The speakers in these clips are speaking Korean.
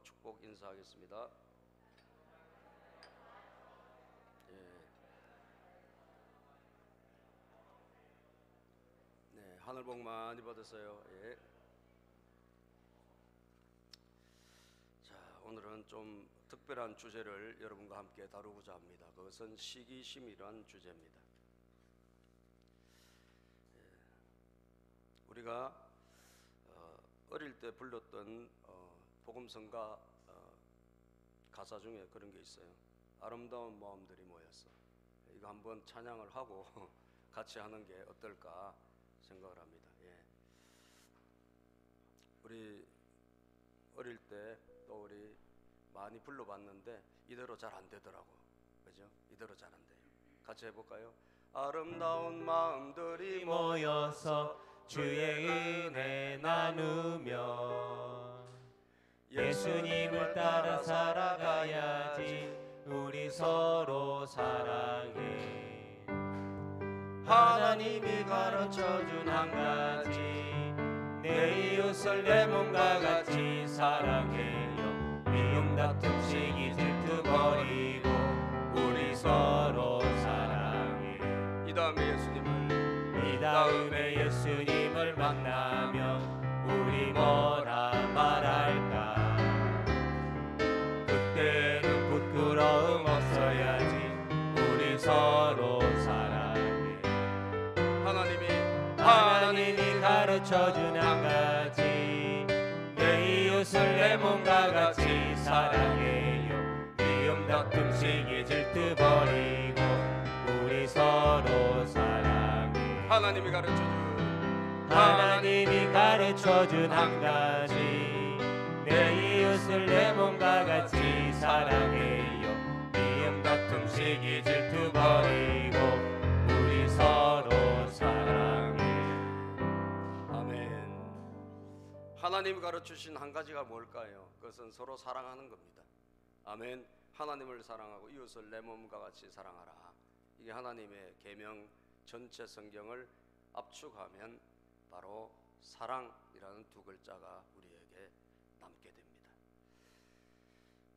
서로 축복 인사하겠습니다. 네, 하늘 복 많이 받으세요. 예. 자, 오늘은 좀 특별한 주제를 여러분과 함께 다루고자 합니다. 그것은 시기심이란 주제입니다. 우리가 어릴 때 불렀던 복음성가 가사 중에 그런 게 있어요. 아름다운 마음들이 모였어. 이거 한번 찬양을 하고 같이 하는 게 어떨까 생각을 합니다. 예. 우리 어릴 때 또 우리 많이 불러봤는데 이대로 잘 안 되더라고. 그죠? 이대로 잘 안 돼요. 같이 해볼까요? 아름다운 마음들이 모여서 주의 은혜 나누며 예수님을 따라 살아가야지. 우리 서로 사랑해. 하나님이 가르쳐준 한 가지, 내 이웃을 내 몸과 같이 사랑해요. 미움 다툼 시기 질투 버리고 우리 서로 사랑해. 이 다음에 예수님을 만나면 우리 뭐라 말할까? 그때는 부끄러움 없어야지. 우리 서로 사랑해. 하나님이 가르쳐준 한 가지, 내 이웃을 내 몸과 같이 사랑해요. 미움 다툼 시기 질투 버리고 우리 서로 사랑해. 하나님이 가르쳐준 한 가지, 내 이웃을 내 몸과 같이 사랑해요. 미움 다툼 시기 질투 버리고 우리 서로 사랑해. 아멘. 하나님이 가르치신 한 가지가 뭘까요? 그것은 서로 사랑하는 겁니다. 아멘. 하나님을 사랑하고 이웃을 내 몸과 같이 사랑하라. 이게 하나님의 계명 전체 성경을 압축하면 바로 사랑이라는 두 글자가 우리에게 남게 됩니다.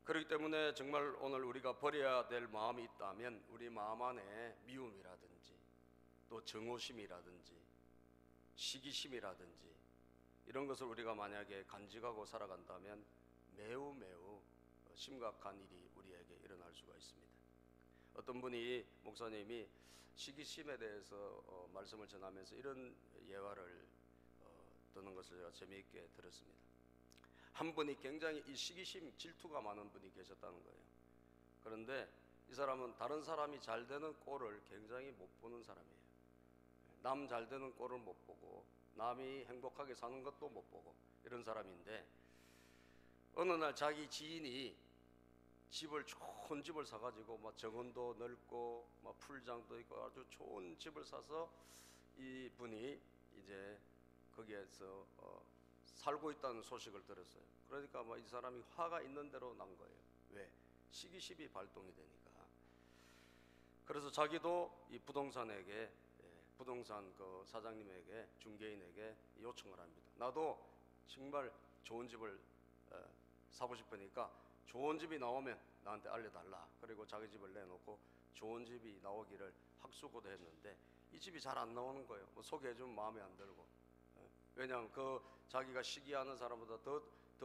그렇기 때문에 정말 오늘 우리가 버려야 될 마음이 있다면 우리 마음 안에 미움이라든지 또 정오심이라든지 시기심이라든지 이런 것을 우리가 만약에 간직하고 살아간다면 매우 심각한 일이 우리에게 일어날 수가 있습니다. 어떤 분이 목사님이 시기심에 대해서 말씀을 전하면서 이런 예화를 듣는 것을 제가 재미있게 들었습니다. 한 분이 굉장히 이 시기심, 질투가 많은 분이 계셨다는 거예요. 그런데 이 사람은 다른 사람이 잘 되는 꼴을 굉장히 못 보는 사람이에요. 남 잘 되는 꼴을 못 보고 남이 행복하게 사는 것도 못 보고 이런 사람인데, 어느 날 자기 지인이 집을 좋은 집을 사가지고 막 정원도 넓고 막 풀장도 있고 아주 좋은 집을 사서 이 분이 이제 거기에서 살고 있다는 소식을 들었어요. 그러니까 막 이 사람이 화가 있는 대로 난 거예요. 왜? 시기심이 발동이 되니까. 그래서 자기도 이 부동산에게 부동산 그 사장님에게 중개인에게 요청을 합니다. 나도 정말 좋은 집을 사고 싶으니까 좋은 집이 나오면 나한테 알려달라. 그리고 자기 집을 내놓고 좋은 집이 나오기를 학수고대 했는데 이 집이 잘 안 나오는 거예요. 뭐 소개해주면 마음에 안 들고. 왜냐하면 그 자기가 시기하는 사람보다 더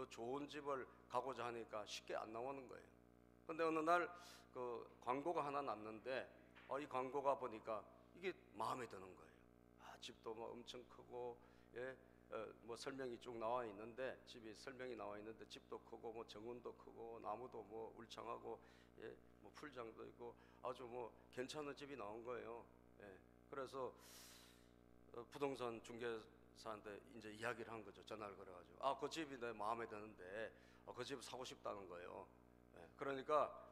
좋은 집을 가고자 하니까 쉽게 안 나오는 거예요. 근데 어느 날 그 광고가 하나 났는데 이 광고가 보니까 이게 마음에 드는 거예요. 집도 뭐 엄청 크고 뭐 설명이 쭉 나와 있는데 집이 설명이 나와 있는데 집도 크고 뭐 정원도 크고 나무도 뭐 울창하고 뭐 풀장도 있고 아주 뭐 괜찮은 집이 나온 거예요. 그래서 부동산 중개사한테 이제 이야기를 한 거죠. 전화를 걸어가지고 그 집이 내 마음에 드는데 그 집 사고 싶다는 거예요. 그러니까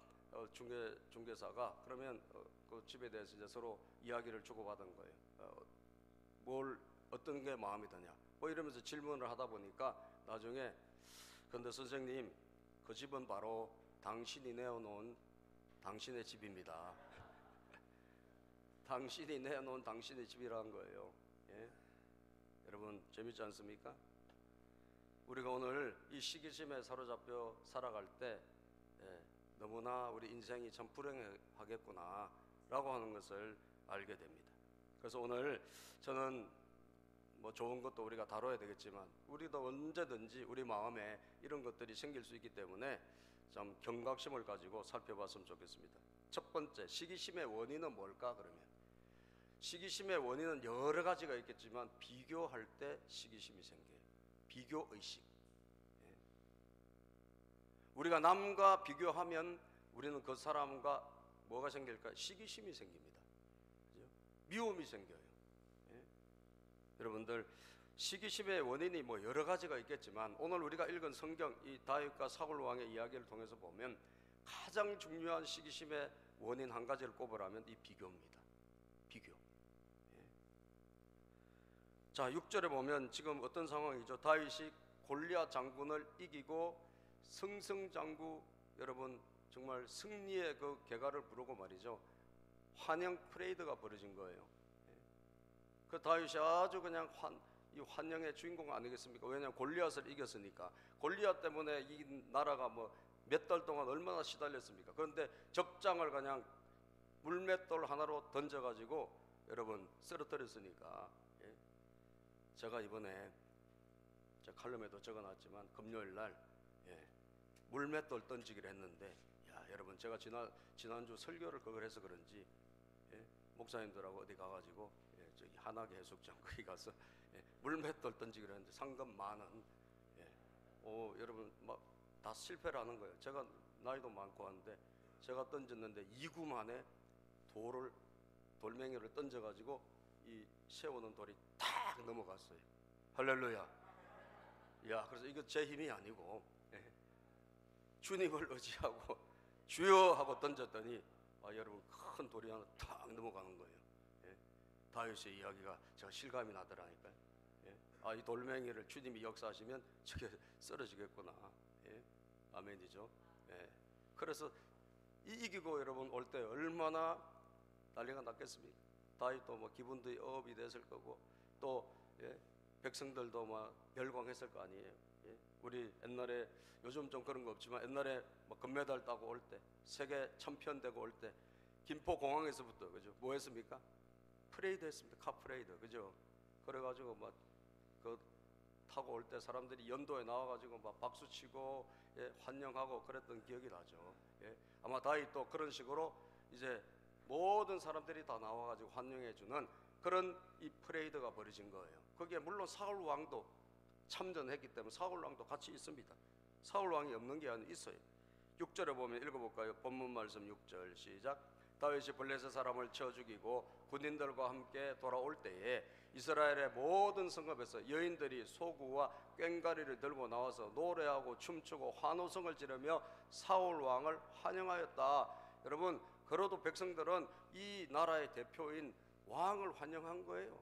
중개사가 그러면 그 집에 대해서 이제 서로 이야기를 주고받은 거예요. 어떤 게 마음에 드냐 뭐 이러면서 질문을 하다 보니까 나중에 근데 선생님 그 집은 바로 당신이 내어놓은 당신의 집입니다. 당신이 내어놓은 당신의 집이라는 거예요. 여러분 재밌지 않습니까? 우리가 오늘 이 시기심에 사로잡혀 살아갈 때 너무나 우리 인생이 참 불행하겠구나 라고 하는 것을 알게 됩니다. 그래서 오늘 저는 뭐 좋은 것도 우리가 다뤄야 되겠지만 우리도 언제든지 우리 마음에 이런 것들이 생길 수 있기 때문에 좀 경각심을 가지고 살펴봤으면 좋겠습니다. 첫 번째, 시기심의 원인은 뭘까? 그러면 시기심의 원인은 여러 가지가 있겠지만 비교할 때 시기심이 생겨요. 비교의식. 우리가 남과 비교하면 우리는 그 사람과 뭐가 생길까? 시기심이 생깁니다. 그죠? 미움이 생겨요. 여러분들, 시기심의 원인이 뭐 여러 가지가 있겠지만 오늘 우리가 읽은 성경 이 다윗과 사울 왕의 이야기를 통해서 보면 가장 중요한 시기심의 원인 한 가지를 꼽으라면 이 비교입니다. 비교. 자, 6절에 보면 지금 어떤 상황이죠? 다윗이 골리앗 장군을 이기고 승승장구, 여러분 정말 승리의 그 개가를 부르고 말이죠, 환영 프레이드가 벌어진 거예요. 그 다윗이 아주 그냥 이 환영의 주인공 아니겠습니까? 왜냐하면 골리앗을 이겼으니까. 골리앗 때문에 이 나라가 뭐 몇 달 동안 얼마나 시달렸습니까? 그런데 적장을 그냥 물맷돌 하나로 던져가지고 여러분 쓰러뜨렸으니까. 제가 이번에 제 칼럼에도 적어놨지만 금요일날 물맷돌 던지기를 했는데, 야 여러분, 제가 지난주 설교를 그걸 해서 그런지 목사님들하고 어디 가가지고 저기 한화계 해수욕장 거기 가서 물맷돌 던지기를 했는데 상금 10,000원. 여러분 막 다 실패를 하는 거예요. 제가 나이도 많고 한데 제가 던졌는데 2구 만에 돌멩이를 던져가지고 이 세우는 돌이 탁 넘어갔어요. 할렐루야. 야, 그래서 이거 제 힘이 아니고 주님을 의지하고 주여 하고 던졌더니 여러분 큰 돌이 하나 탁 넘어가는 거예요. 다윗의 이야기가 제가 실감이 나더라니까요. 이 돌멩이를 주님이 역사하시면 저게 쓰러지겠구나. 아멘이죠. 그래서 이기고 여러분 올 때 얼마나 난리가 났겠습니까? 다윗도 뭐 기분도 업이 됐을 거고 또 백성들도 막 열광했을 거 아니에요. 우리 옛날에, 요즘 좀 그런 거 없지만 옛날에 뭐 금메달 따고 올 때, 세계 챔피언 되고 올 때 김포 공항에서부터, 그죠? 뭐 했습니까? 프레이드 했습니다. 카 프레이드, 그죠? 그래가지고 막 그 타고 올 때 사람들이 연도에 나와가지고 막 박수 치고 환영하고 그랬던 기억이 나죠. 아마 다윗도 그런 식으로 이제 모든 사람들이 다 나와가지고 환영해주는 그런 이 프레이드가 벌어진 거예요. 거기에 물론 사울 왕도 참전했기 때문에 사울 왕도 같이 있습니다. 사울 왕이 없는 게 아니라 있어요. 6절에 보면 읽어볼까요? 본문 말씀 6절 시작. 다윗이 블레셋 사람을 쳐 죽이고 군인들과 함께 돌아올 때에 이스라엘의 모든 성읍에서 여인들이 소구와 꽹과리를 들고 나와서 노래하고 춤추고 환호성을 지르며 사울 왕을 환영하였다. 여러분, 그러도 백성들은 이 나라의 대표인 왕을 환영한 거예요.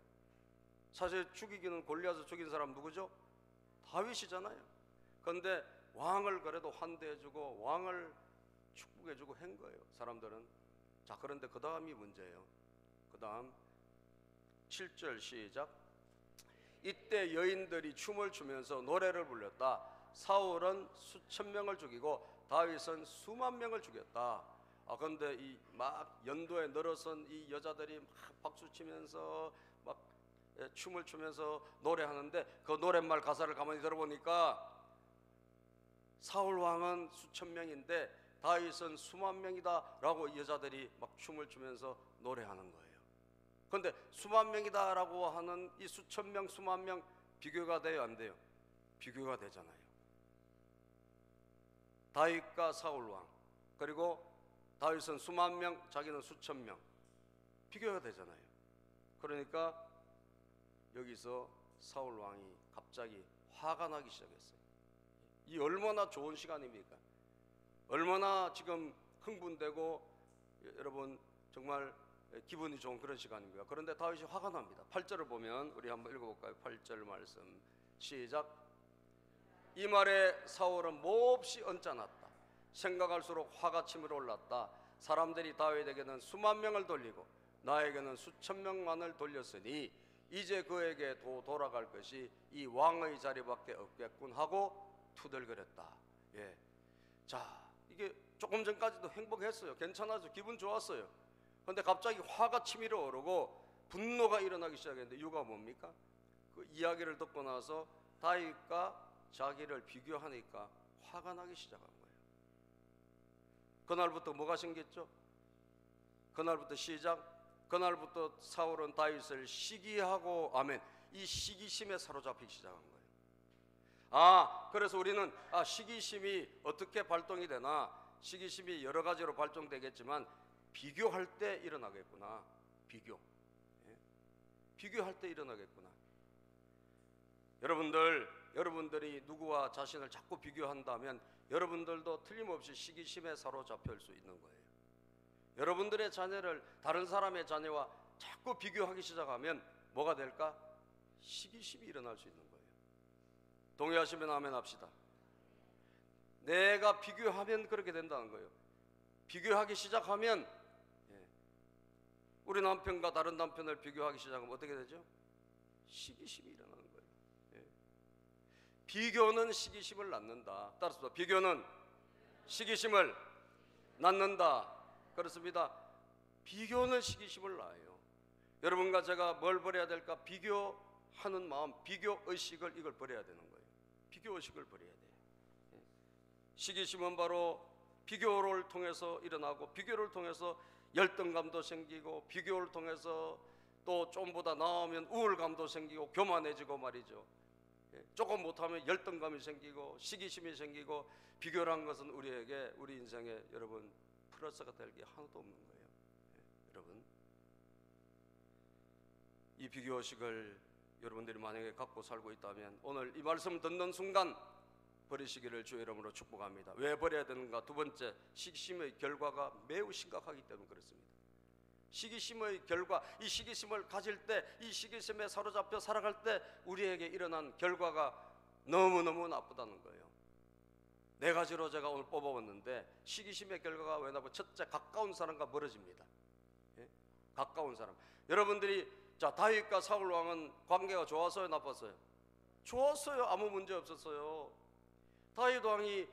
사실 죽이기는 골리앗을 죽인 사람 누구죠? 다윗이잖아요. 그런데 왕을 그래도 환대해주고 왕을 축복해주고 한 거예요, 사람들은. 자, 그런데 그 다음이 문제예요. 그 다음 7절 시작. 이때 여인들이 춤을 추면서 노래를 불렀다. 사울은 수천 명을 죽이고 다윗은 수만 명을 죽였다. 그런데 이 막 연도에 늘어선 이 여자들이 막 박수 치면서 막 춤을 추면서 노래하는데 그 노랫말 가사를 가만히 들어보니까 사울 왕은 수천 명인데 다윗은 수만 명이다 라고 여자들이 막 춤을 추면서 노래하는 거예요. 그런데 수만 명이다 라고 하는 이 수천 명 수만 명 비교가 돼요, 안 돼요? 비교가 되잖아요. 다윗과 사울 왕, 그리고 다윗은 수만 명, 자기는 수천 명, 비교가 되잖아요. 그러니까 여기서 사울 왕이 갑자기 화가 나기 시작했어요. 이 얼마나 좋은 시간입니까? 얼마나 지금 흥분되고 여러분 정말 기분이 좋은 그런 시간입니다. 그런데 다윗이 화가 납니다. 8절을 보면 우리 한번 읽어볼까요? 8절 말씀 시작. 이 말에 사울은 몹시 언짢았다. 생각할수록 화가 치밀어 올랐다. 사람들이 다윗에게는 수만 명을 돌리고 나에게는 수천 명만을 돌렸으니 이제 그에게 돌아갈 것이 이 왕의 자리밖에 없겠군 하고 투덜거렸다. 예. 자, 이게 조금 전까지도 행복했어요. 괜찮아서 기분 좋았어요. 그런데 갑자기 화가 치밀어 오르고 분노가 일어나기 시작했는데 이유가 뭡니까? 그 이야기를 듣고 나서 다윗과 자기를 비교하니까 화가 나기 시작한 거예요. 그날부터 뭐가 생겼죠? 그날부터 그날부터 사울은 다윗을 시기하고, 아멘, 이 시기심에 사로잡히기 시작한 거예요. 그래서 우리는 시기심이 어떻게 발동이 되나? 시기심이 여러 가지로 발동되겠지만 비교할 때 일어나겠구나. 비교할 때 일어나겠구나. 여러분들이 누구와 자신을 자꾸 비교한다면 여러분들도 틀림없이 시기심에 사로잡힐 수 있는 거예요. 여러분들의 자녀를 다른 사람의 자녀와 자꾸 비교하기 시작하면 뭐가 될까? 시기심이 일어날 수 있는 거예요. 동의하시면 아멘 합시다. 내가 비교하면 그렇게 된다는 거예요. 비교하기 시작하면, 우리 남편과 다른 남편을 비교하기 시작하면 어떻게 되죠? 시기심이 일어나는 거예요. 비교는 시기심을 낳는다. 따라서 비교는 시기심을 낳는다. 그렇습니다. 비교는 시기심을 낳아요. 여러분과 제가 뭘 버려야 될까? 비교하는 마음, 비교의식을 이걸 버려야 되는 거예요. 비교의식을 버려야 돼요. 시기심은 바로 비교를 통해서 일어나고, 비교를 통해서 열등감도 생기고, 비교를 통해서 또 좀보다 나으면 우울감도 생기고 교만해지고 말이죠. 조금 못하면 열등감이 생기고 시기심이 생기고, 비교란 것은 우리에게, 우리 인생에 여러분 플러스가 될 게 하나도 없는 거예요. 여러분, 이 비교의식을 여러분들이 만약에 갖고 살고 있다면 오늘 이 말씀 듣는 순간 버리시기를 주의 이름으로 축복합니다. 왜 버려야 되는가? 두 번째, 시기심의 결과가 매우 심각하기 때문에 그렇습니다. 시기심의 결과, 이 시기심을 가질 때, 이 시기심에 사로잡혀 살아갈 때 우리에게 일어난 결과가 너무너무 나쁘다는 거예요. 네 가지로 제가 오늘 뽑아봤는데, 시기심의 결과가 왜냐면 첫째, 가까운 사람과 멀어집니다. 가까운 사람. 여러분들이 다윗과 사울 왕은 관계가 좋았어요, 나빴어요? 좋았어요. 아무 문제 없었어요. 다윗이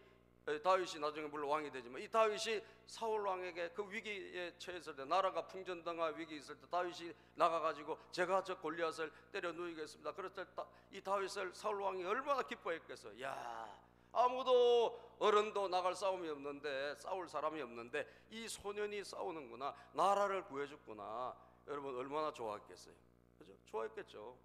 나중에 물론 왕이 되지만, 이 다윗이 사울 왕에게 그 위기에 처했을 때, 나라가 풍전당할 위기 있을 때 다윗이 나가가지고 제가 저 골리앗을 때려 누이겠습니다. 그랬을 때 이 다윗을 사울 왕이 얼마나 기뻐했겠어요. 야, 아무도 어른도 나갈 싸움이 없는데, 싸울 사람이 없는데 이 소년이 싸우는구나, 나라를 구해줬구나. 여러분 얼마나 좋아했겠어요? 그죠? 좋아했겠죠.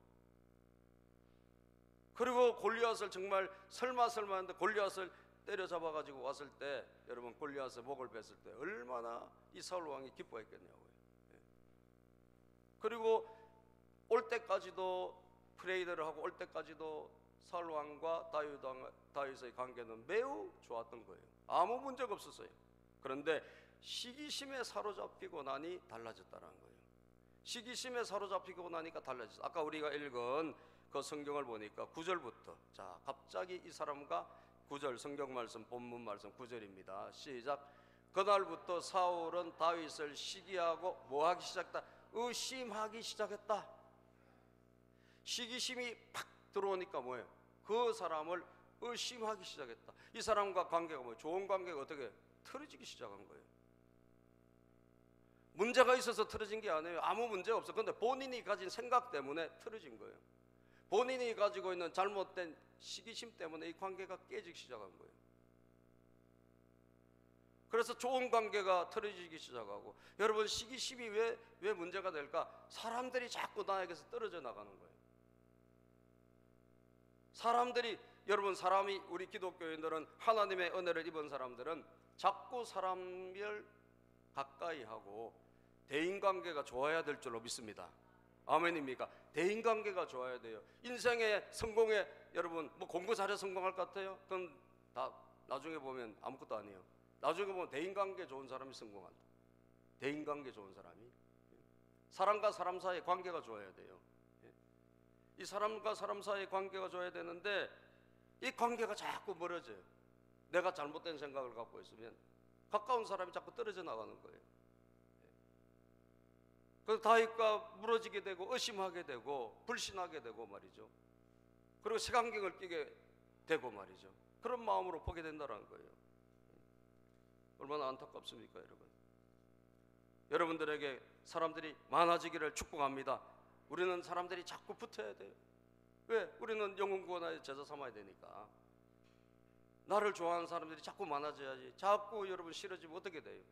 그리고 골리앗을 정말 설마 했는데 골리앗을 때려잡아가지고 왔을 때, 여러분 골리앗의 목을 뱄을 때 얼마나 이 사울 왕이 기뻐했겠냐고요. 그리고 올 때까지도 프레이드를 하고 올 때까지도 사울 왕과 다윗의 관계는 매우 좋았던 거예요. 아무 문제가 없었어요. 그런데 시기심에 사로잡히고 나니 달라졌다는 거예요. 시기심에 사로잡히고 나니까 달라졌어요. 아까 우리가 읽은 그 성경을 보니까 9절부터, 자, 갑자기 이 사람과 9절 성경 말씀, 본문 말씀 9절입니다. 시작. 그날부터 사울은 다윗을 시기하고 뭐하기 시작했다? 의심하기 시작했다. 시기심이 팍 들어오니까 뭐예요? 그 사람을 의심하기 시작했다. 이 사람과 관계가 뭐예요? 좋은 관계가 어떻게 틀어지기 시작한 거예요. 문제가 있어서 틀어진 게 아니에요. 아무 문제 없어. 그런데 본인이 가진 생각 때문에 틀어진 거예요. 본인이 가지고 있는 잘못된 시기심 때문에 이 관계가 깨지기 시작한 거예요. 그래서 좋은 관계가 틀어지기 시작하고, 여러분 시기심이 왜 문제가 될까? 사람들이 자꾸 나에게서 떨어져 나가는 거예요. 사람이, 우리 기독교인들은, 하나님의 은혜를 입은 사람들은 자꾸 사람을 가까이 하고 대인관계가 좋아야 될 줄로 믿습니다. 아멘입니까? 대인관계가 좋아야 돼요. 인생의 성공에, 여러분 뭐 공부 잘해 성공할 것 같아요? 그건 다 나중에 보면 아무것도 아니에요. 나중에 보면 대인관계 좋은 사람이 성공한다. 대인관계 좋은 사람이, 사람과 사람 사이의 관계가 좋아야 돼요. 이 사람과 사람 사이의 관계가 좋아야 되는데 이 관계가 자꾸 멀어져요. 내가 잘못된 생각을 갖고 있으면 가까운 사람이 자꾸 떨어져 나가는 거예요. 그 다윗과 무너지게 되고 의심하게 되고 불신하게 되고 말이죠. 그리고 색안경을 끼게 되고 말이죠. 그런 마음으로 보게 된다는 거예요. 얼마나 안타깝습니까, 여러분? 여러분들에게 사람들이 많아지기를 축복합니다. 우리는 사람들이 자꾸 붙어야 돼요. 왜? 우리는 영혼 구원하여 제자 삼아야 되니까. 나를 좋아하는 사람들이 자꾸 많아져야지. 자꾸 여러분 싫어지면 어떻게 돼요?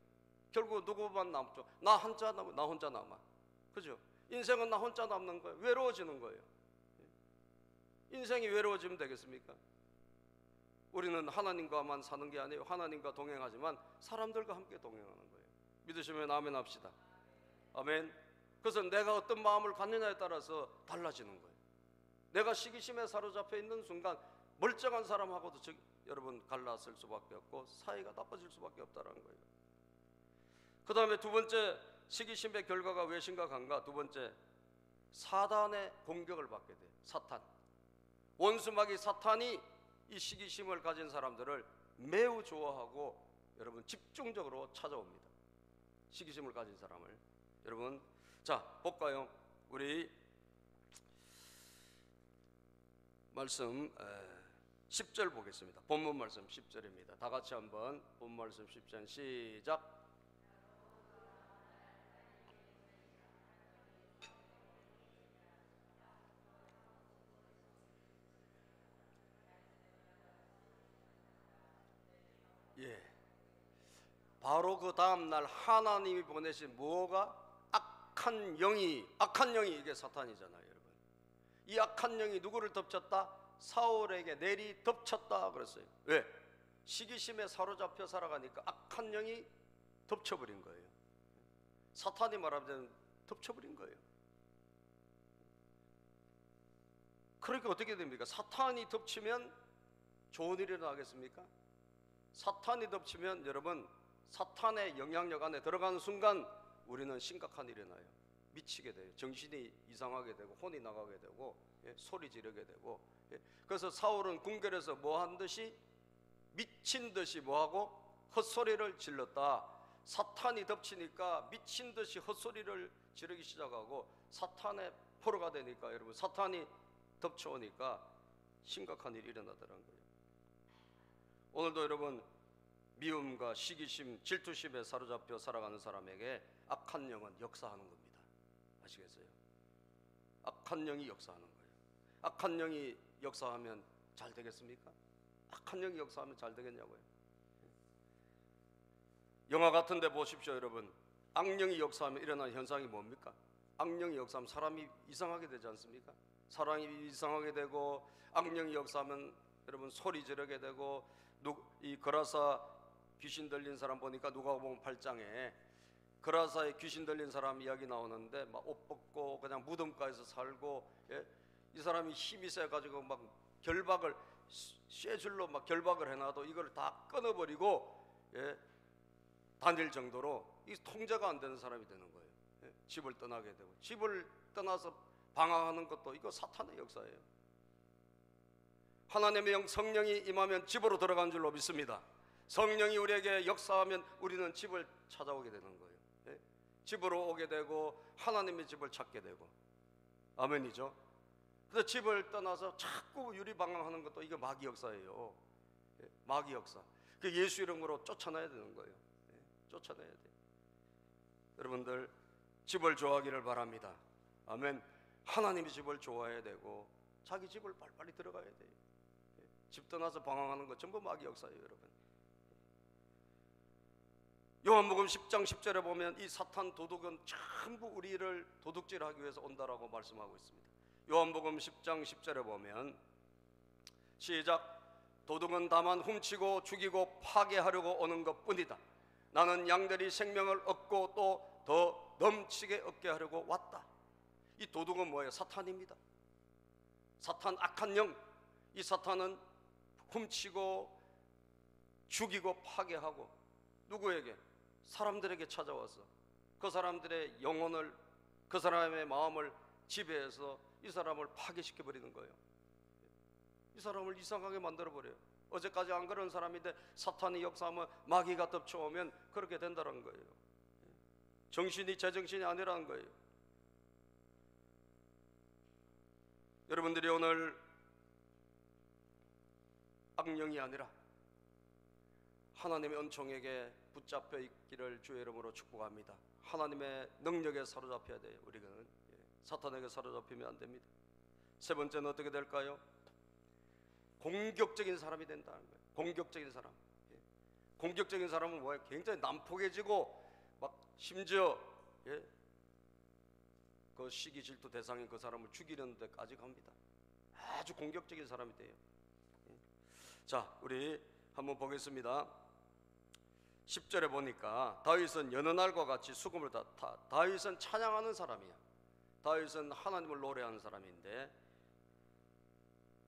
결국 누구만 남죠? 나 혼자 남아. 그죠? 인생은 나 혼자 남는 거예요. 외로워지는 거예요. 인생이 외로워지면 되겠습니까? 우리는 하나님과만 사는 게 아니에요. 하나님과 동행하지만 사람들과 함께 동행하는 거예요. 믿으시면 아멘 합시다. 아멘. 그래서 내가 어떤 마음을 갖느냐에 따라서 달라지는 거예요. 내가 시기심에 사로잡혀 있는 순간 멀쩡한 사람하고도 여러분 갈라설 수밖에 없고 사이가 나빠질 수밖에 없다는 거예요. 그 다음에 두 번째, 시기심의 결과가 왜 심각한가? 두 번째, 사단의 공격을 받게 돼요. 사탄, 원수마귀 사탄이 이 시기심을 가진 사람들을 매우 좋아하고 여러분 집중적으로 찾아옵니다. 시기심을 가진 사람을. 여러분, 자 볼까요? 우리 말씀 10절 보겠습니다. 본문 말씀 10절입니다. 다 같이 한번 본문 말씀 10절 시작. 예, 바로 그 다음날 하나님이 보내신 뭐가? 악한 영이 이게 사탄이잖아요, 여러분. 이 악한 영이 누구를 덮쳤다? 사울에게 내리 덮쳤다 그랬어요. 왜? 시기심에 사로잡혀 살아가니까 악한 영이 덮쳐버린 거예요. 사탄이 말하자면 덮쳐버린 거예요. 그러니까 어떻게 됩니까? 사탄이 덮치면 좋은 일이 일어나겠습니까? 사탄이 덮치면 여러분, 사탄의 영향력 안에 들어가는 순간 우리는 심각한 일이 일어나요. 미치게 돼요. 정신이 이상하게 되고 혼이 나가게 되고 소리 지르게 되고. 그래서 사울은 궁궐에서 뭐한 듯이 미친 듯이 뭐하고 헛소리를 질렀다. 사탄이 덮치니까 미친 듯이 헛소리를 지르기 시작하고 사탄의 포로가 되니까 여러분, 사탄이 덮쳐오니까 심각한 일이 일어나더라는 거예요. 오늘도 여러분, 미움과 시기심, 질투심에 사로잡혀 살아가는 사람에게 악한 영은 역사하는 겁니다. 아시겠어요? 악한 영이 역사하는 거예요. 악한 영이 역사하면 잘 되겠습니까? 악한 영이 역사하면 잘 되겠냐고요? 영화 같은 데 보십시오, 여러분. 악령이 역사하면 일어나는 현상이 뭡니까? 악령이 역사하면 사람이 이상하게 되지 않습니까? 사람이 이상하게 되고, 악령이 역사하면 여러분 소리 지르게 되고, 이 거라사 귀신 들린 사람 보니까 누가복음 8장에 거라사에 귀신 들린 사람 이야기 나오는데 막 옷 벗고 그냥 무덤가에서 살고, 이 사람이 힘이 세가지고 막 결박을 쇠줄로 막 결박을 해놔도 이걸 다 끊어버리고 다닐 정도로 이 통제가 안 되는 사람이 되는 거예요. 집을 떠나게 되고, 집을 떠나서 방황하는 것도 이거 사탄의 역사예요. 하나님의 영 성령이 임하면 집으로 들어간 줄로 믿습니다. 성령이 우리에게 역사하면 우리는 집을 찾아오게 되는 거예요. 집으로 오게 되고 하나님의 집을 찾게 되고. 아멘이죠. 그래서 집을 떠나서 자꾸 유리방황하는 것도 이거 마귀 역사예요. 마귀 역사. 그 예수 이름으로 쫓아내야 되는 거예요. 쫓아내야 돼요. 여러분들 집을 좋아하기를 바랍니다. 아멘. 하나님의 집을 좋아해야 되고 자기 집을 빨리빨리 들어가야 돼요. 집 떠나서 방황하는 것 전부 마귀 역사예요, 여러분. 요한복음 10장 10절에 보면 이 사탄 도둑은 전부 우리를 도둑질하기 위해서 온다라고 말씀하고 있습니다. 요한복음 10장 10절에 보면 시작. 도둑은 다만 훔치고 죽이고 파괴하려고 오는 것뿐이다. 나는 양들이 생명을 얻고 또 더 넘치게 얻게 하려고 왔다. 이 도둑은 뭐예요? 사탄입니다. 사탄, 악한 영. 이 사탄은 훔치고 죽이고 파괴하고 누구에게? 사람들에게 찾아와서 그 사람들의 영혼을, 그 사람의 마음을 지배해서 이 사람을 파괴시켜버리는 거예요. 이 사람을 이상하게 만들어버려요. 어제까지 안 그런 사람인데 사탄이 역사하면, 마귀가 덮쳐오면 그렇게 된다는 거예요. 정신이 제정신이 아니라는 거예요. 여러분들이 오늘 악령이 아니라 하나님의 은총에게 붙잡혀 있기를 주의 이름으로 축복합니다. 하나님의 능력에 사로잡혀야 돼요. 우리는 사탄에게 사로잡히면 안 됩니다. 세 번째는 어떻게 될까요? 공격적인 사람이 된다는 거예요. 공격적인 사람. 공격적인 사람은 뭐예요? 굉장히 난폭해지고 막 심지어 그 시기 질투 대상인 그 사람을 죽이는 데까지 갑니다. 아주 공격적인 사람이 돼요. 자, 우리 한번 보겠습니다. 10절에 보니까 다윗은 여느 날과 같이 수금을 다윗은 찬양하는 사람이야. 다윗은 하나님을 노래하는 사람인데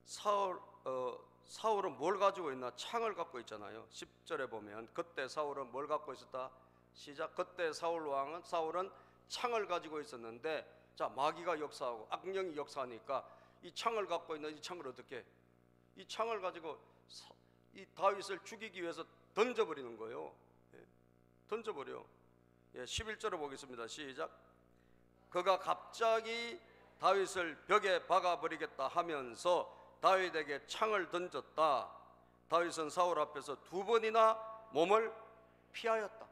사울은 뭘 가지고 있나? 창을 갖고 있잖아요. 10절에 보면 그때 사울은 뭘 갖고 있었다? 시작. 그때 사울은 창을 가지고 있었는데, 자, 마귀가 역사하고 악령이 역사하니까 이 창을 갖고 있는 이 창을 어떻게? 이 창을 가지고 이 다윗을 죽이기 위해서 던져버리는 거예요. 던져버려. 11절을 보겠습니다. 시작. 그가 갑자기 다윗을 벽에 박아버리겠다 하면서 다윗에게 창을 던졌다. 다윗은 사울 앞에서 2번이나 몸을 피하였다.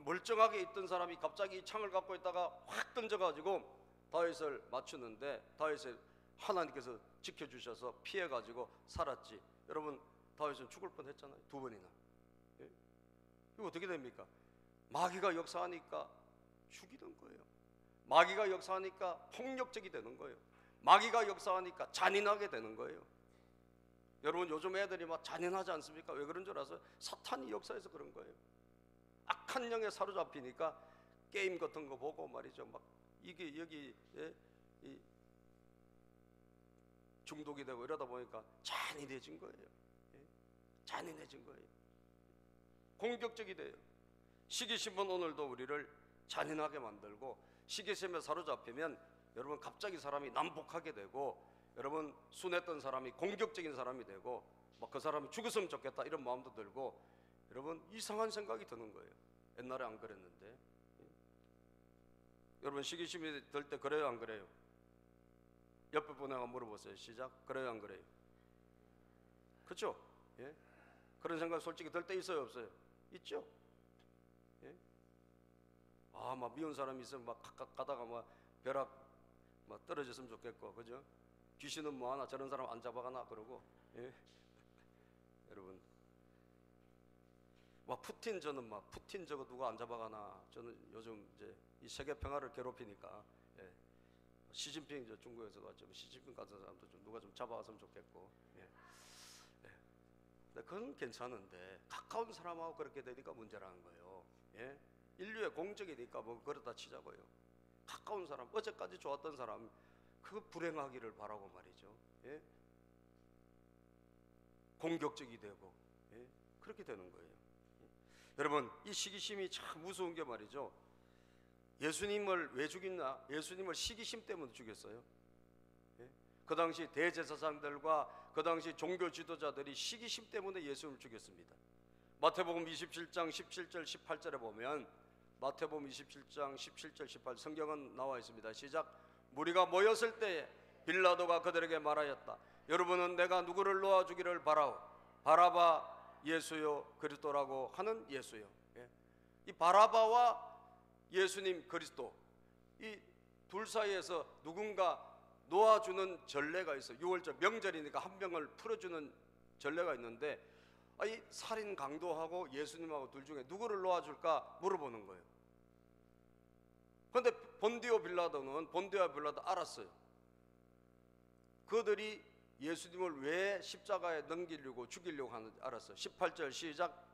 멀쩡하게 있던 사람이 갑자기 창을 갖고 있다가 확 던져가지고 다윗을 맞추는데 다윗을 하나님께서 지켜주셔서 피해가지고 살았지. 여러분, 다윗은 죽을 뻔했잖아요. 2번이나. 이거 어떻게 됩니까? 마귀가 역사하니까 죽이는 거예요. 마귀가 역사하니까 폭력적이 되는 거예요. 마귀가 역사하니까 잔인하게 되는 거예요. 여러분, 요즘 애들이 막 잔인하지 않습니까? 왜 그런 줄 아세요? 사탄이 역사해서 그런 거예요. 악한 영에 사로잡히니까 게임 같은 거 보고 말이죠. 막 이게 여기 이 중독이 되고 이러다 보니까 잔인해진 거예요. 잔인해진 거예요. 공격적이 돼요. 시기심은 오늘도 우리를 잔인하게 만들고, 시기심에 사로잡히면 여러분 갑자기 사람이 난폭하게 되고, 여러분 순했던 사람이 공격적인 사람이 되고, 막 그 사람이 죽었으면 좋겠다 이런 마음도 들고, 여러분 이상한 생각이 드는 거예요. 옛날에 안 그랬는데. 여러분 시기심이 들 때 그래요, 안 그래요? 옆에 분에게 물어보세요. 시작. 그래요, 안 그래요? 그렇죠? 예? 그런 생각 솔직히 들 때 있어요, 없어요? 있죠? 예? 아, 막 미운 사람이 있으면 막 가다가 막 벼락 막 떨어졌으면 좋겠고, 그죠? 귀신은 뭐 하나 저런 사람 안 잡아가나 그러고, 예? 여러분, 막 푸틴 저거 누가 안 잡아가나. 저는 요즘 이제 이 세계 평화를 괴롭히니까, 예. 시진핑 저 중국에서 왔죠. 시진핑 같은 사람도 좀 누가 좀 잡아갔으면 좋겠고, 예. 예. 근데 그건 괜찮은데 가까운 사람하고 그렇게 되니까 문제라는 거예요. 예? 인류의 공적이니까 뭐 그러다 치자고요. 가까운 사람, 어제까지 좋았던 사람, 그 불행하기를 바라고 말이죠. 예? 공격적이 되고, 예? 그렇게 되는 거예요. 여러분, 이 시기심이 참 무서운 게 말이죠. 예수님을 왜 죽였나? 예수님을 시기심 때문에 죽였어요. 예? 그 당시 대제사장들과 그 당시 종교 지도자들이 시기심 때문에 예수님을 죽였습니다. 마태복음 27장 17절 18절에 보면, 마태복음 27장 17절 18절 성경은 나와 있습니다. 시작. 무리가 모였을 때에 빌라도가 그들에게 말하였다. 여러분은 내가 누구를 놓아주기를 바라오? 바라바 예수요 그리스도라고 하는 예수요. 예? 이 바라바와 예수님 그리스도, 이 둘 사이에서 누군가 놓아주는 전례가 있어요. 6월절 명절이니까 한 명을 풀어주는 전례가 있는데, 이 살인 강도하고 예수님하고 둘 중에 누구를 놓아줄까 물어보는 거예요. 그런데 본디오 빌라도 알았어요. 그들이 예수님을 왜 십자가에 넘기려고 죽이려고 하는지 알았어요. 18절 시작.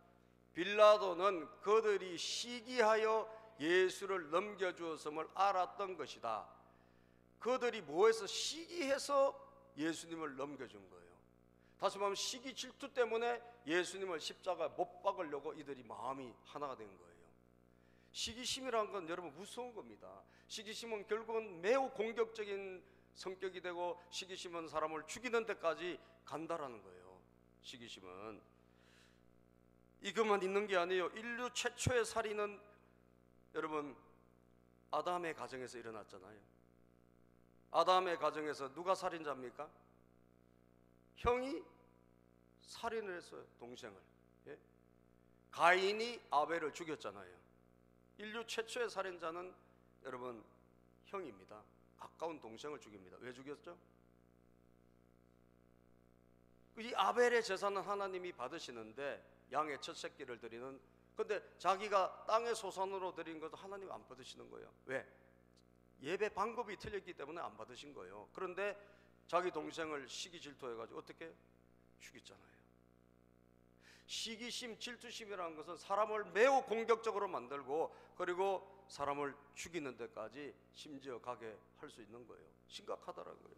빌라도는 그들이 시기하여 예수를 넘겨주었음을 알았던 것이다. 그들이 뭐해서 시기해서 예수님을 넘겨준 거예요. 다시 말하면 시기 질투 때문에 예수님을 십자가에 못 박으려고 이들이 마음이 하나가 된 거예요. 시기심이라는 건 여러분 무서운 겁니다. 시기심은 결국은 매우 공격적인 성격이 되고, 시기심은 사람을 죽이는 데까지 간다라는 거예요. 시기심은 이것만 있는 게 아니에요. 인류 최초의 살인은 여러분 아담의 가정에서 일어났잖아요. 아담의 가정에서 누가 살인자입니까? 형이 살인을 했어요, 동생을. 예? 가인이 아벨을 죽였잖아요. 인류 최초의 살인자는 여러분 형입니다. 가까운 동생을 죽입니다. 왜 죽였죠? 이 아벨의 제사는 하나님이 받으시는데 양의 첫 새끼를 드리는, 근데 자기가 땅의 소산으로 드린 것도 하나님 안 받으시는 거예요. 왜? 예배 방법이 틀렸기 때문에 안 받으신 거예요. 그런데 자기 동생을 시기 질투해가지고 어떻게 죽였잖아요. 시기심, 질투심이라는 것은 사람을 매우 공격적으로 만들고 그리고 사람을 죽이는 데까지 심지어 가게 할 수 있는 거예요. 심각하다라는 거예요.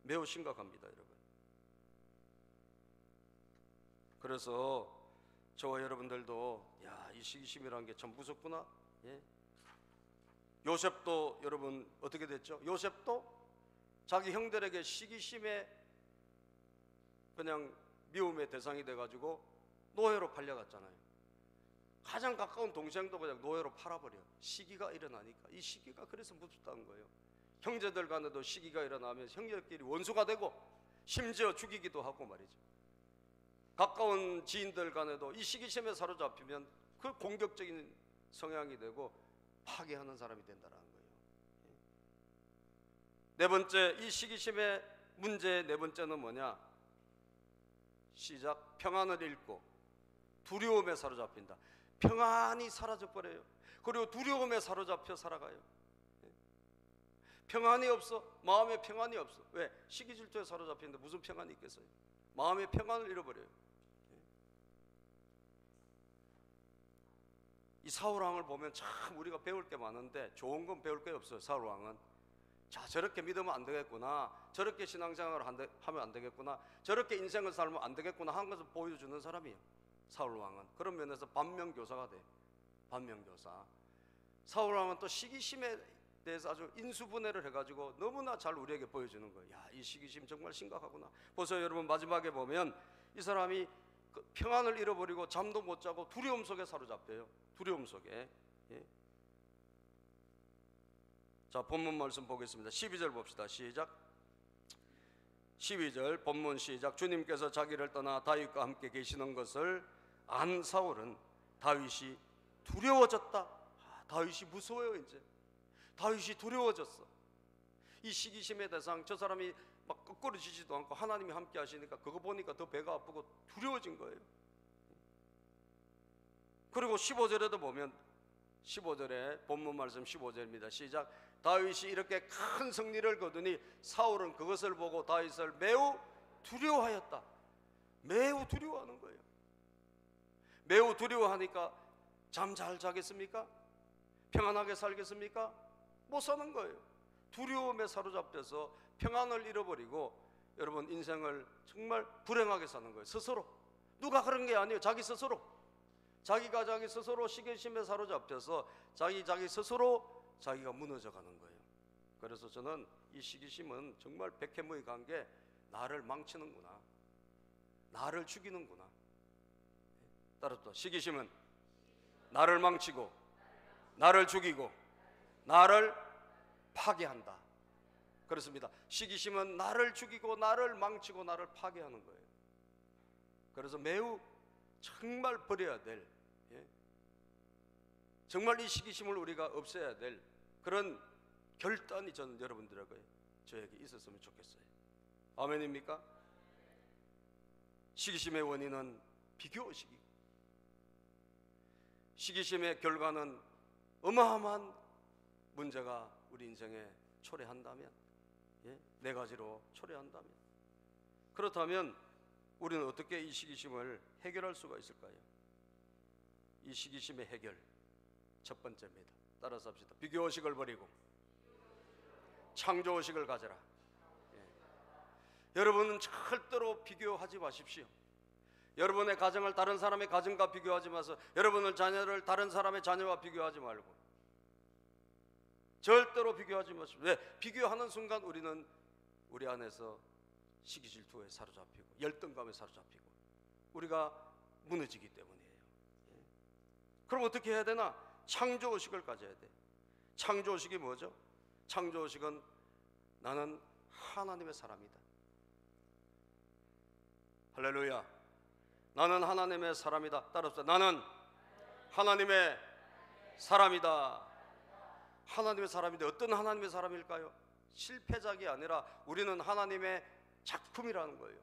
매우 심각합니다, 여러분. 그래서 저와 여러분들도 이 시기심이라는 게 참 무섭구나. 예? 요셉도 여러분 어떻게 됐죠? 요셉도 자기 형들에게 시기심에 그냥 미움의 대상이 돼가지고 노예로 팔려갔잖아요. 가장 가까운 동생도 그냥 노예로 팔아버려. 시기가 일어나니까. 이 시기가 그래서 무섭다는 거예요. 형제들 간에도 시기가 일어나면 형제끼리 원수가 되고 심지어 죽이기도 하고 말이죠. 가까운 지인들 간에도 이 시기심에 사로잡히면 그 공격적인 성향이 되고 파괴하는 사람이 된다는 거예요. 네 번째, 이 시기심의 문제의 네 번째는 뭐냐? 시작. 평안을 잃고 두려움에 사로잡힌다. 평안이 사라져버려요. 그리고 두려움에 사로잡혀 살아가요. 평안이 없어. 마음에 평안이 없어. 왜? 시기질투에 사로잡히는데 무슨 평안이 있겠어요? 마음의 평안을 잃어버려요. 이 사울왕을 보면 참 우리가 배울 게 많은데 좋은 건 배울 게 없어요. 사울왕은 자, 저렇게 믿으면 안 되겠구나, 저렇게 신앙생활을 하면 안 되겠구나, 저렇게 인생을 살면 안 되겠구나 하는 것을 보여주는 사람이에요. 사울왕은 그런 면에서 반면교사가 돼요. 반면교사. 사울왕은 또 시기심에 대해서 아주 인수분해를 해가지고 너무나 잘 우리에게 보여주는 거예요. 이 시기심 정말 심각하구나. 보세요, 여러분. 마지막에 보면 이 사람이 평안을 잃어버리고 잠도 못 자고 두려움 속에 사로잡혀요. 두려움 속에. 예. 자, 본문 말씀 보겠습니다. 12절 봅시다. 시작. 12절 본문 시작. 주님께서 자기를 떠나 다윗과 함께 계시는 것을 안 사울은 다윗이 두려워졌다. 다윗이 무서워요. 이제 다윗이 두려워졌어. 이 시기심의 대상, 저 사람이 막 꺾어지지도 않고 하나님이 함께 하시니까 그거 보니까 더 배가 아프고 두려워진 거예요. 그리고 15절에도 보면 15절에 본문 말씀 15절입니다. 시작. 다윗이 이렇게 큰 승리를 거두니 사울은 그것을 보고 다윗을 매우 두려워하였다. 매우 두려워하는 거예요. 매우 두려워하니까 잠 잘 자겠습니까? 평안하게 살겠습니까? 못 사는 거예요. 두려움에 사로잡혀서 평안을 잃어버리고 여러분 인생을 정말 불행하게 사는 거예요. 스스로. 누가 그런 게 아니에요. 자기 스스로. 자기가 자기 스스로 시기심에 사로잡혀서 자기 스스로 자기가 무너져 가는 거예요. 그래서 저는 이 시기심은 정말 백해무익한 게 나를 망치는구나, 나를 죽이는구나. 따라서 시기심은 나를 망치고 나를 죽이고 나를 파괴한다. 그렇습니다. 시기심은 나를 죽이고 나를 망치고 나를 파괴하는 거예요. 그래서 매우 정말 버려야 될, 정말 이 시기심을 우리가 없애야 될 그런 결단이 저는 여러분들에게 저에게 있었으면 좋겠어요. 아멘입니까? 시기심의 원인은 비교의식이고 시기심의 결과는 어마어마한 문제가 우리 인생에 초래한다면, 네 가지로 초래한다면, 그렇다면 우리는 어떻게 이 시기심을 해결할 수가 있을까요? 이 시기심의 해결 첫 번째입니다. 따라서 합시다. 비교의식을 버리고 창조의식을 가져라. 여러분은 절대로 비교하지 마십시오. 여러분의 가정을 다른 사람의 가정과 비교하지 마세요. 여러분의 자녀를 다른 사람의 자녀와 비교하지 말고 절대로 비교하지 마십시오. 왜? 비교하는 순간 우리는 우리 안에서 시기질투에 사로잡히고 열등감에 사로잡히고 우리가 무너지기 때문이에요. 그럼 어떻게 해야 되나? 창조의식을 가져야 돼. 창조의식이 뭐죠? 창조의식은 나는 하나님의 사람이다. 할렐루야. 나는 하나님의 사람이다. 따라합시다. 나는 하나님의 사람이다. 하나님의 사람인데 어떤 하나님의 사람일까요? 실패작이 아니라 우리는 하나님의 작품이라는 거예요.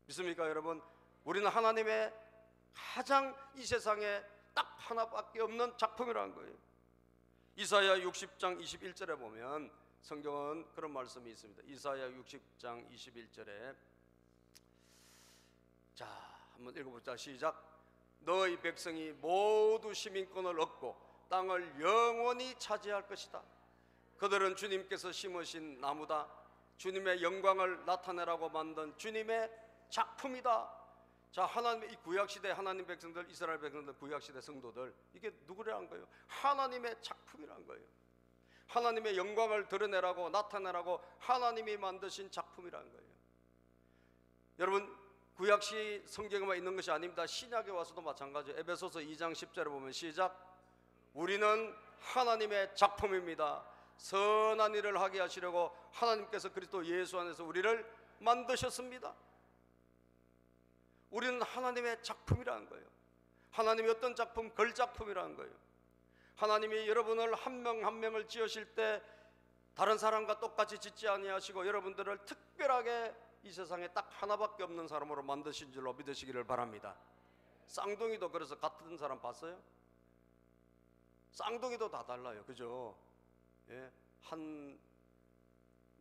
믿습니까 여러분? 우리는 하나님의 가장 이 세상에 딱 하나밖에 없는 작품이라는 거예요. 이사야 60장 21절에 보면 성경은 그런 말씀이 있습니다. 이사야 60장 21절에 자 한번 읽어보자. 시작. 너희 백성이 모두 시민권을 얻고 땅을 영원히 차지할 것이다. 그들은 주님께서 심으신 나무다. 주님의 영광을 나타내라고 만든 주님의 작품이다. 자, 하나님의 이 구약시대 하나님 백성들, 이스라엘 백성들, 구약시대 성도들, 이게 누구라는 거예요? 하나님의 작품이라는 거예요. 하나님의 영광을 드러내라고 나타내라고 하나님이 만드신 작품이라는 거예요. 여러분, 구약시 성경에만 있는 것이 아닙니다. 신약에 와서도 마찬가지예요. 에베소서 2장 10절에 보면 시작. 우리는 하나님의 작품입니다. 선한 일을 하게 하시려고 하나님께서 그리스도 예수 안에서 우리를 만드셨습니다. 우리는 하나님의 작품이라는 거예요. 하나님이 어떤 작품? 걸작품이라는 거예요. 하나님이 여러분을 한 명 한 명을 지으실 때 다른 사람과 똑같이 짓지 아니하시고 여러분들을 특별하게 이 세상에 딱 하나밖에 없는 사람으로 만드신 줄로 믿으시기를 바랍니다. 쌍둥이도 그래서 같은 사람 봤어요? 쌍둥이도 다 달라요. 그죠? 예, 한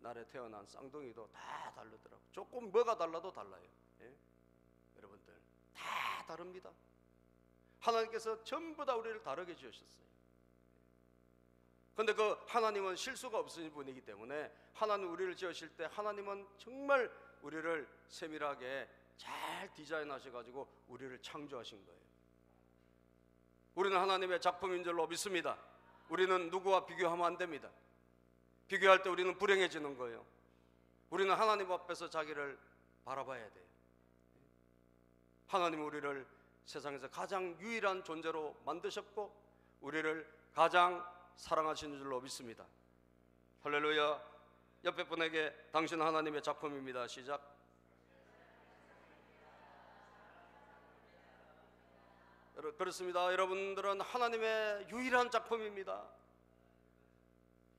날에 태어난 쌍둥이도 다 다르더라고요. 조금 뭐가 달라도 달라요. 예? 여러분들 다 다릅니다. 하나님께서 전부 다 우리를 다르게 지으셨어요. 그런데 그 하나님은 실수가 없으신 분이기 때문에 하나님 우리를 지으실 때 하나님은 정말 우리를 세밀하게 잘 디자인하셔가지고 우리를 창조하신 거예요. 우리는 하나님의 작품인 줄로 믿습니다. 우리는 누구와 비교하면 안 됩니다. 비교할 때 우리는 불행해지는 거예요. 우리는 하나님 앞에서 자기를 바라봐야 돼요. 하나님은 우리를 세상에서 가장 유일한 존재로 만드셨고 우리를 가장 사랑하시는 줄로 믿습니다. 할렐루야. 옆에 분에게 당신 하나님의 작품입니다. 시작. 그렇습니다. 여러분들은 하나님의 유일한 작품입니다.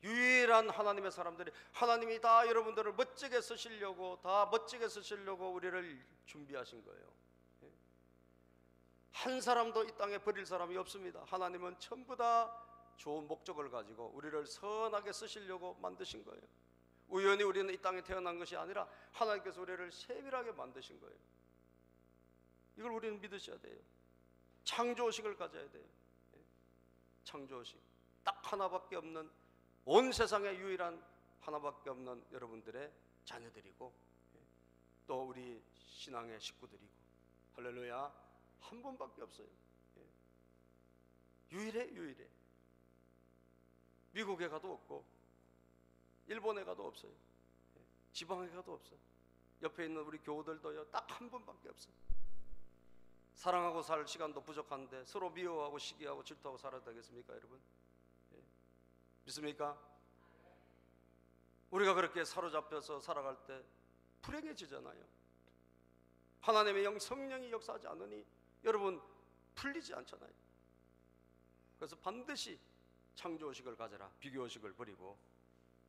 유일한 하나님의 사람들이 하나님이 다 여러분들을 멋지게 쓰시려고 우리를 준비하신 거예요. 한 사람도 이 땅에 버릴 사람이 없습니다. 하나님은 전부 다 좋은 목적을 가지고 우리를 선하게 쓰시려고 만드신 거예요. 우연히 우리는 이 땅에 태어난 것이 아니라 하나님께서 우리를 세밀하게 만드신 거예요. 이걸 우리는 믿으셔야 돼요. 창조의식을 가져야 돼요. 창조의식. 딱 하나밖에 없는, 온 세상에 유일한 하나밖에 없는 여러분들의 자녀들이고 또 우리 신앙의 식구들이고. 할렐루야. 한 분밖에 없어요. 유일해. 미국에 가도 없고 일본에 가도 없어요. 지방에 가도 없어요. 옆에 있는 우리 교우들도요, 딱 한 분밖에 없어요. 사랑하고 살 시간도 부족한데 서로 미워하고 시기하고 질투하고 살아야 되겠습니까, 여러분? 믿습니까? 우리가 그렇게 사로잡혀서 살아갈 때 불행해지잖아요. 하나님의 성령이 역사하지 않으니 여러분 풀리지 않잖아요. 그래서 반드시 창조의식을 가져라. 비교의식을 버리고.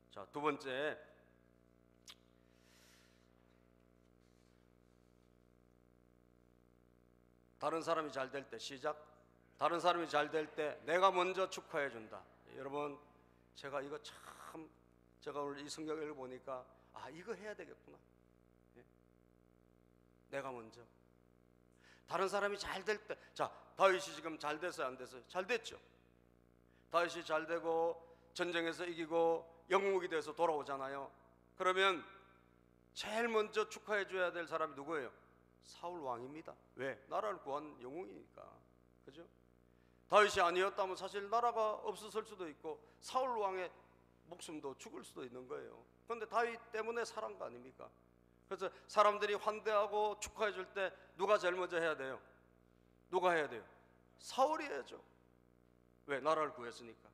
자, 두 번째, 다른 사람이 잘 될 때. 시작. 다른 사람이 잘 될 때 내가 먼저 축하해 준다. 여러분, 제가 이거 참, 제가 오늘 이 성경을 읽어보니까 이거 해야 되겠구나. 내가 먼저. 다른 사람이 잘 될 때. 자, 다윗이 지금 잘 됐어요, 안 됐어요? 잘 됐죠. 다윗이 잘 되고 전쟁에서 이기고 영웅이 돼서 돌아오잖아요. 그러면 제일 먼저 축하해 줘야 될 사람이 누구예요? 사울 왕입니다. 왜? 나라를 구한 영웅이니까. 그죠? 다윗이 아니었다면 사실 나라가 없었을 수도 있고 사울 왕의 목숨도 죽을 수도 있는 거예요. 그런데 다윗 때문에 살은 거 아닙니까? 그래서 사람들이 환대하고 축하해 줄 때 누가 제일 먼저 해야 돼요? 누가 해야 돼요? 사울이 해야죠. 왜? 나라를 구했으니까.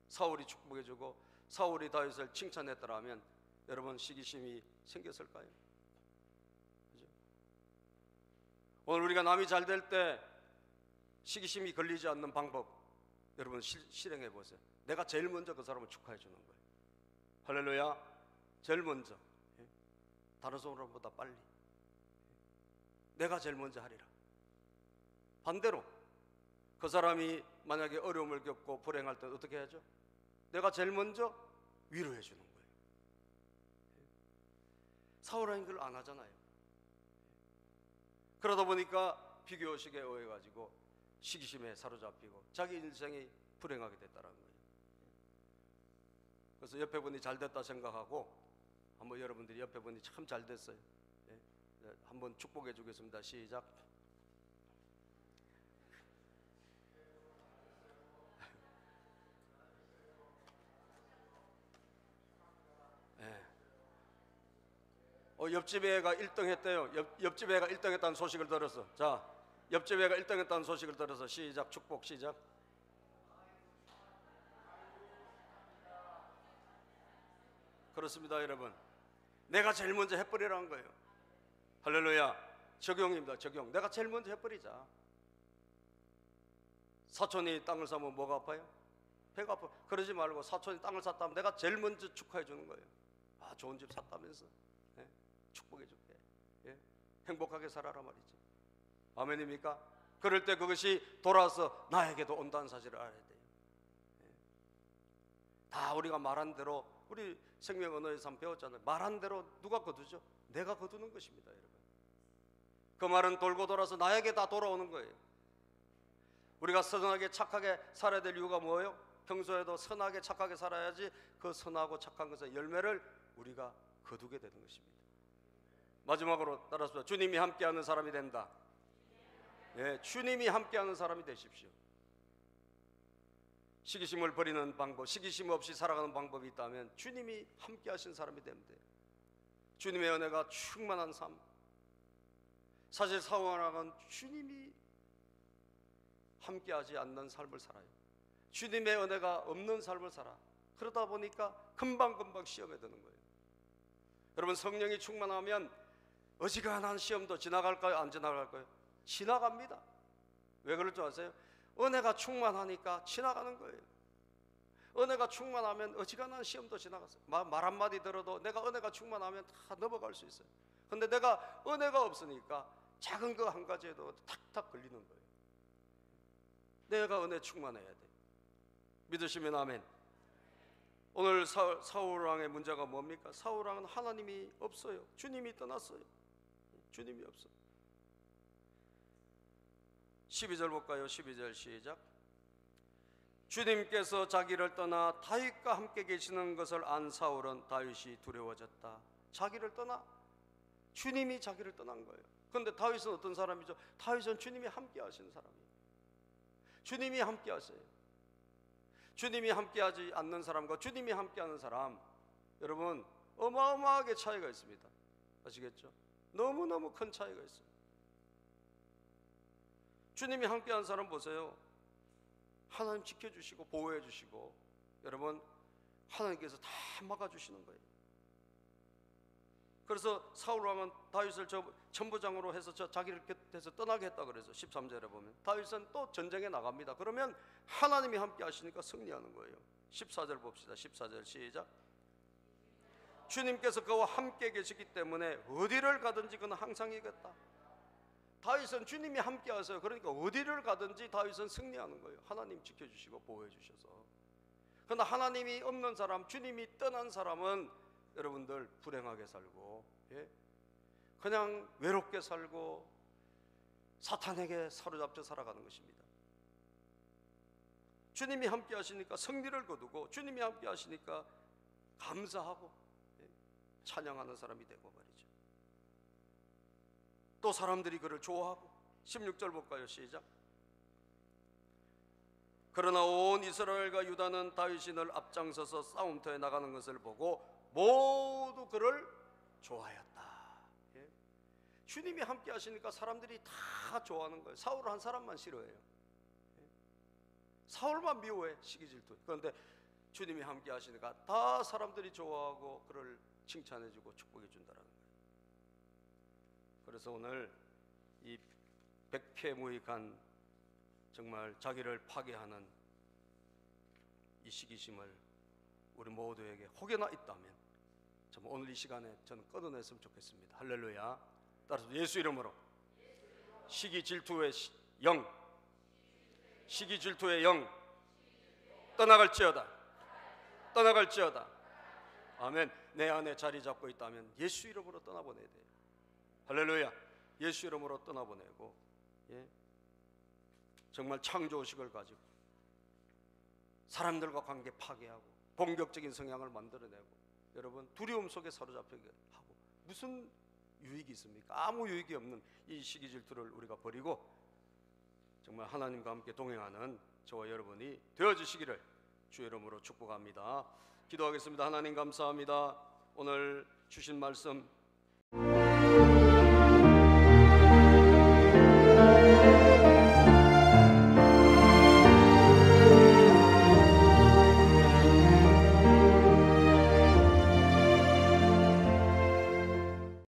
사울이 축복해 주고 사울이 다윗을 칭찬했더라면 여러분 시기심이 생겼을까요? 그죠? 오늘 우리가 남이 잘 될 때 시기심이 걸리지 않는 방법 여러분 실행해 보세요. 내가 제일 먼저 그 사람을 축하해 주는 거예요. 할렐루야. 제일 먼저, 다른 사람보다 빨리 내가 제일 먼저 하리라. 반대로 그 사람이 만약에 어려움을 겪고 불행할 때 어떻게 해야죠? 내가 제일 먼저 위로해 주는 거예요. 사울은 그걸 안 하잖아요. 그러다 보니까 비교의식에 의해가지고 시기심에 사로잡히고 자기 인생이 불행하게 됐다는 거예요. 그래서 옆에 분이 잘 됐다 생각하고 한번 여러분들이 옆에 분이 참 잘 됐어요. 한번 축복해 주겠습니다. 시작. 옆집 애가 1등 했대요. 옆집 애가 1등 했다는 소식을 들었어. 자, 옆집 애가 1등 했다는 소식을 들어서 시작. 축복 시작. 그렇습니다, 여러분. 내가 제일 먼저 해버리라는 거예요. 할렐루야. 적용입니다. 적용. 내가 제일 먼저 해버리자. 사촌이 땅을 사면 뭐가 아파요? 배가 아파. 그러지 말고 사촌이 땅을 샀다면 내가 제일 먼저 축하해 주는 거예요. 아, 좋은 집 샀다면서. 예? 축복해 줄게. 예? 행복하게 살아라 말이지. 아멘입니까? 그럴 때 그것이 돌아서 나에게도 온다는 사실을 알아야 돼요. 예? 다 우리가 말한 대로 우리 생명 언어의 삶 배웠잖아요. 말한 대로 누가 거두죠? 내가 거두는 것입니다, 여러분. 그 말은 돌고 돌아서 나에게 다 돌아오는 거예요. 우리가 선하게 착하게 살아야 될 이유가 뭐예요? 평소에도 선하게 착하게 살아야지 그 선하고 착한 것의 열매를 우리가 거두게 되는 것입니다. 마지막으로 따라서 주님이 함께하는 사람이 된다. 예, 주님이 함께하는 사람이 되십시오. 시기심을 버리는 방법, 시기심 없이 살아가는 방법이 있다면 주님이 함께하신 사람이 되면 돼요. 주님의 은혜가 충만한 삶. 사실 사울왕은 주님이 함께하지 않는 삶을 살아요. 주님의 은혜가 없는 삶을 살아. 그러다 보니까 금방금방 시험에 드는 거예요. 여러분, 성령이 충만하면 어지간한 시험도 지나갈까요? 안 지나갈까요? 지나갑니다. 왜 그럴 줄 아세요? 은혜가 충만하니까 지나가는 거예요. 은혜가 충만하면 어지간한 시험도 지나갔어요. 말 한마디 들어도 내가 은혜가 충만하면 다 넘어갈 수 있어요. 근데 내가 은혜가 없으니까 작은 거 한 가지에도 탁탁 걸리는 거예요. 내가 은혜 충만해야 돼. 믿으시면 아멘. 오늘 사울왕의 문제가 뭡니까? 사울왕은 하나님이 없어요. 주님이 떠났어요. 주님이 없어. 12절 볼까요? 12절 시작. 주님께서 자기를 떠나 다윗과 함께 계시는 것을 안 사울은 다윗이 두려워졌다. 자기를 떠나 주님이 자기를 떠난 거예요. 그런데 다윗은 어떤 사람이죠? 다윗은 주님이 함께 하시는 사람이에요. 주님이 함께 하세요. 주님이 함께하지 않는 사람과 주님이 함께하는 사람, 여러분 어마어마하게 차이가 있습니다. 아시겠죠? 너무너무 큰 차이가 있어요. 주님이 함께하는 사람 보세요. 하나님 지켜주시고 보호해주시고, 여러분 하나님께서 다 막아주시는 거예요. 그래서 사울왕은 다윗을 천부장으로 해서 자기를 곁에서 떠나게 했다 그래서 13절에 보면 다윗은 또 전쟁에 나갑니다. 그러면 하나님이 함께 하시니까 승리하는 거예요. 14절 봅시다. 14절 시작. 주님께서 그와 함께 계시기 때문에 어디를 가든지 그는 항상 이겼다. 다윗은 주님이 함께 하세요. 그러니까 어디를 가든지 다윗은 승리하는 거예요. 하나님 지켜주시고 보호해 주셔서. 그러나 하나님이 없는 사람, 주님이 떠난 사람은 여러분들 불행하게 살고, 예? 그냥 외롭게 살고 사탄에게 사로잡혀 살아가는 것입니다. 주님이 함께 하시니까 승리를 거두고, 주님이 함께 하시니까 감사하고, 예? 찬양하는 사람이 되고 말이죠. 또 사람들이 그를 좋아하고. 16절 볼까요? 시작. 그러나 온 이스라엘과 유다는 다윗이 늘 앞장서서 싸움터에 나가는 것을 보고 모두 그를 좋아하였다. 예? 주님이 함께 하시니까 사람들이 다 좋아하는 거예요. 사울 한 사람만 싫어해요. 예? 사울만 미워해. 시기 질투. 그런데 주님이 함께 하시니까 다 사람들이 좋아하고 그를 칭찬해주고 축복해 준다는 거예요. 그래서 오늘 이 백폐무익한 정말 자기를 파괴하는 이 시기심을 우리 모두에게 혹여나 있다면 참 오늘 이 시간에 저는 끊어냈으면 좋겠습니다. 할렐루야. 따라서 예수 이름으로 시기 질투의 영, 시기 질투의 영 떠나갈지어다. 떠나갈지어다. 아멘. 내 안에 자리 잡고 있다면 예수 이름으로 떠나보내야 돼요. 할렐루야. 예수 이름으로 떠나보내고, 예? 정말 창조의식을 가지고 사람들과 관계 파괴하고 공격적인 성향을 만들어내고, 여러분 두려움 속에 사로잡히게 하고 무슨 유익이 있습니까? 아무 유익이 없는 이 시기 질투를 우리가 버리고 정말 하나님과 함께 동행하는 저와 여러분이 되어주시기를 주의 이름으로 축복합니다. 기도하겠습니다. 하나님 감사합니다. 오늘 주신 말씀